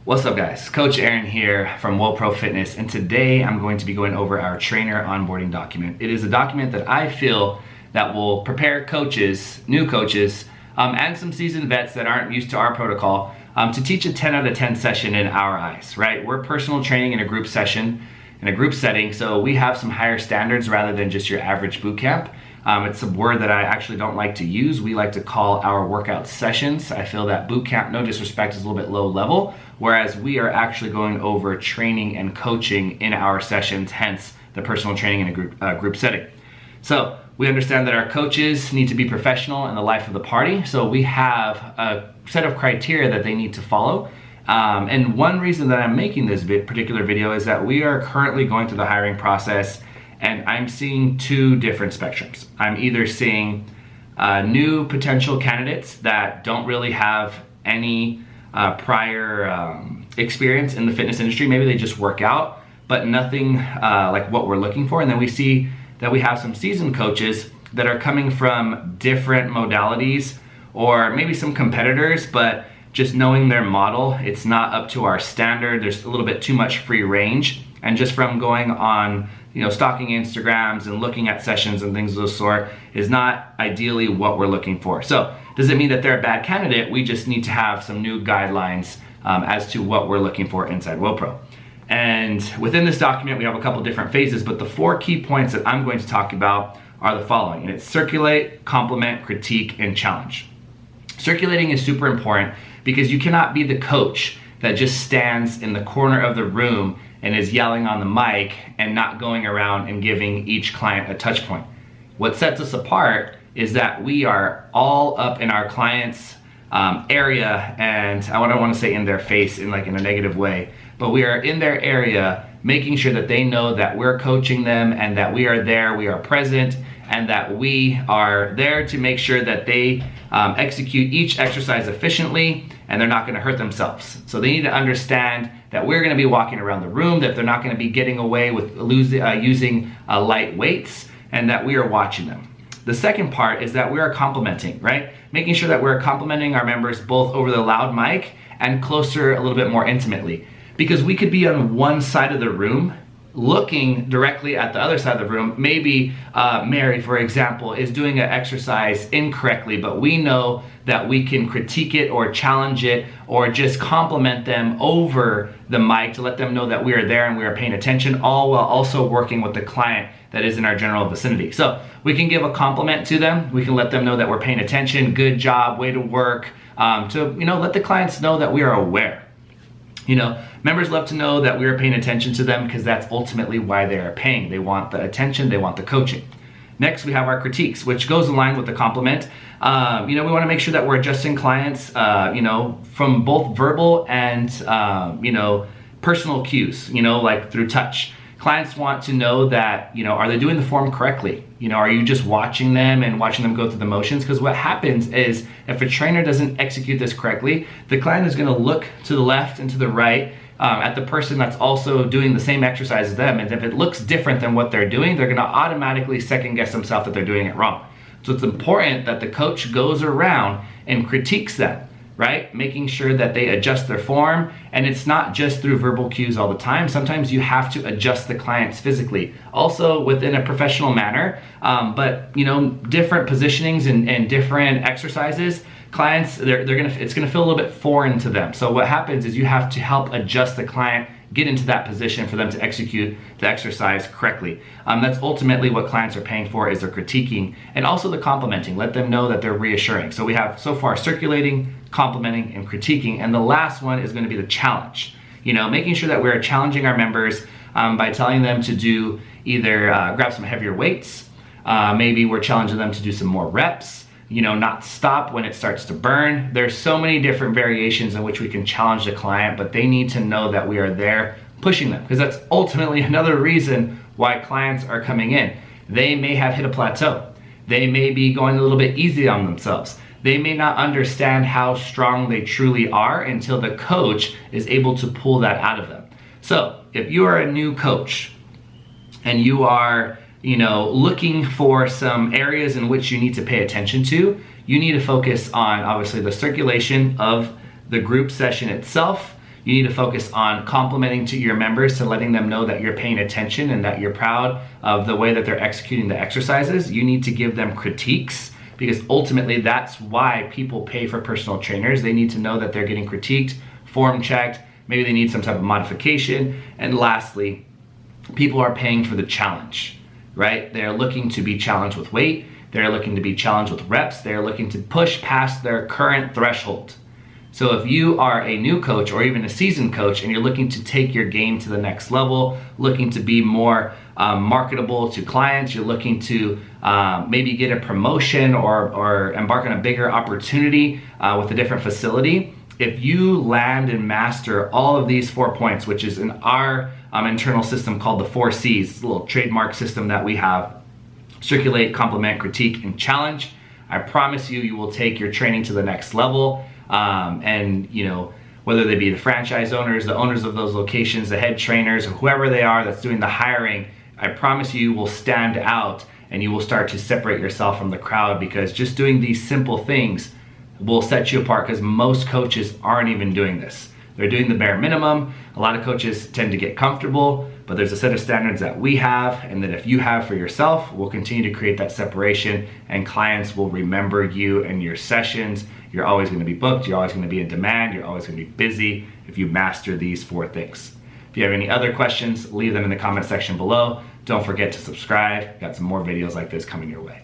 What's up guys? Coach Aaron here from WoPro Fitness, and today I'm going to be going over our trainer onboarding document. It is a document that I feel that will prepare coaches, new coaches, and some seasoned vets that aren't used to our protocol to teach a 10 out of 10 session in our eyes, right? We're personal training in a group session, in a group setting, so we have some higher standards rather than just your average boot camp. It's a word that I actually don't like to use. We like to call our workout sessions. I feel that boot camp, no disrespect, is a little bit low level, whereas we are actually going over training and coaching in our sessions, hence the personal training in a group setting. So we understand that our coaches need to be professional in the life of the party, so we have a set of criteria that they need to follow. And one reason that I'm making this particular video is that we are currently going through the hiring process, and I'm seeing two different spectrums. I'm either seeing new potential candidates that don't really have any prior experience in the fitness industry. Maybe they just work out, but nothing like what we're looking for. And then we see that we have some seasoned coaches that are coming from different modalities, or maybe some competitors, but just knowing their model, it's not up to our standard. There's a little bit too much free range. And just from going on, stalking Instagrams and looking at sessions and things of the sort is not ideally what we're looking for. So does it mean that they're a bad candidate? We just need to have some new guidelines as to what we're looking for inside WoPro. And within this document, we have a couple different phases, but the 4 key points that I'm going to talk about are the following. And it's circulate, complement, critique, and challenge. Circulating is super important because you cannot be the coach that just stands in the corner of the room and is yelling on the mic and not going around and giving each client a touch point. What sets us apart is that we are all up in our client's area, and I don't want to say in their face in a negative way, but we are in their area making sure that they know that we're coaching them and that we are there, we are present, and that we are there to make sure that they execute each exercise efficiently and they're not gonna hurt themselves. So they need to understand that we're gonna be walking around the room, that they're not gonna be getting away with using light weights, and that we are watching them. The second part is that we are complimenting, right? Making sure that we're complimenting our members both over the loud mic and closer, a little bit more intimately. Because we could be on one side of the room looking directly at the other side of the room. Maybe Mary, for example, is doing an exercise incorrectly, but we know that we can critique it or challenge it or just compliment them over the mic to let them know that we are there and we are paying attention, all while also working with the client that is in our general vicinity. So we can give a compliment to them. We can let them know that we're paying attention, good job, way to work, to let the clients know that we are aware. Members love to know that we are paying attention to them because that's ultimately why they are paying. They want the attention, they want the coaching. Next, we have our critiques, which goes in line with the compliment. We want to make sure that we're adjusting clients, from both verbal and, personal cues, like through touch. Clients want to know that, are they doing the form correctly? Are you just watching them and watching them go through the motions? Because what happens is if a trainer doesn't execute this correctly, the client is going to look to the left and to the right at the person that's also doing the same exercise as them. And if it looks different than what they're doing, they're going to automatically second guess themselves that they're doing it wrong. So it's important that the coach goes around and critiques them, right? Making sure that they adjust their form, and it's not just through verbal cues all the time. Sometimes you have to adjust the clients physically, also within a professional manner, but different positionings and different exercises, clients, it's gonna feel a little bit foreign to them. So what happens is you have to help adjust the client, get into that position for them to execute the exercise correctly. That's ultimately what clients are paying for, is their critiquing and also the complimenting. Let them know that they're reassuring. So we have so far circulating, complimenting, and critiquing. And the last one is going to be the challenge. Making sure that we're challenging our members by telling them to do either grab some heavier weights. Maybe we're challenging them to do some more reps. Not stop when it starts to burn. There's so many different variations in which we can challenge the client, but they need to know that we are there pushing them, because that's ultimately another reason why clients are coming in. They may have hit a plateau. They may be going a little bit easy on themselves. They may not understand how strong they truly are until the coach is able to pull that out of them. So if you are a new coach and you are looking for some areas in which you need to pay attention to, you need to focus on obviously the circulation of the group session itself. You need to focus on complimenting to your members, to letting them know that you're paying attention and that you're proud of the way that they're executing the exercises. You need to give them critiques, because ultimately that's why people pay for personal trainers. They need to know that they're getting critiqued, form checked, maybe they need some type of modification. And lastly, people are paying for the challenge, right? They're looking to be challenged with weight. They're looking to be challenged with reps. They're looking to push past their current threshold. So if you are a new coach or even a seasoned coach and you're looking to take your game to the next level, looking to be more marketable to clients, you're looking to maybe get a promotion or embark on a bigger opportunity with a different facility, if you land and master all of these 4 points, which is in our internal system called the 4 C's, it's a little trademark system that we have: circulate, complement, critique, and challenge. I promise you, you will take your training to the next level. And you know, whether they be the franchise owners, the owners of those locations, the head trainers, or whoever they are that's doing the hiring, I promise you will stand out and you will start to separate yourself from the crowd, because just doing these simple things will set you apart, because most coaches aren't even doing this. They're doing the bare minimum. A lot of coaches tend to get comfortable, but there's a set of standards that we have and that if you have for yourself, we'll continue to create that separation, and clients will remember you and your sessions. You're always going to be booked. You're always going to be in demand. You're always going to be busy if you master these 4 things. If you have any other questions, leave them in the comment section below. Don't forget to subscribe. Got some more videos like this coming your way.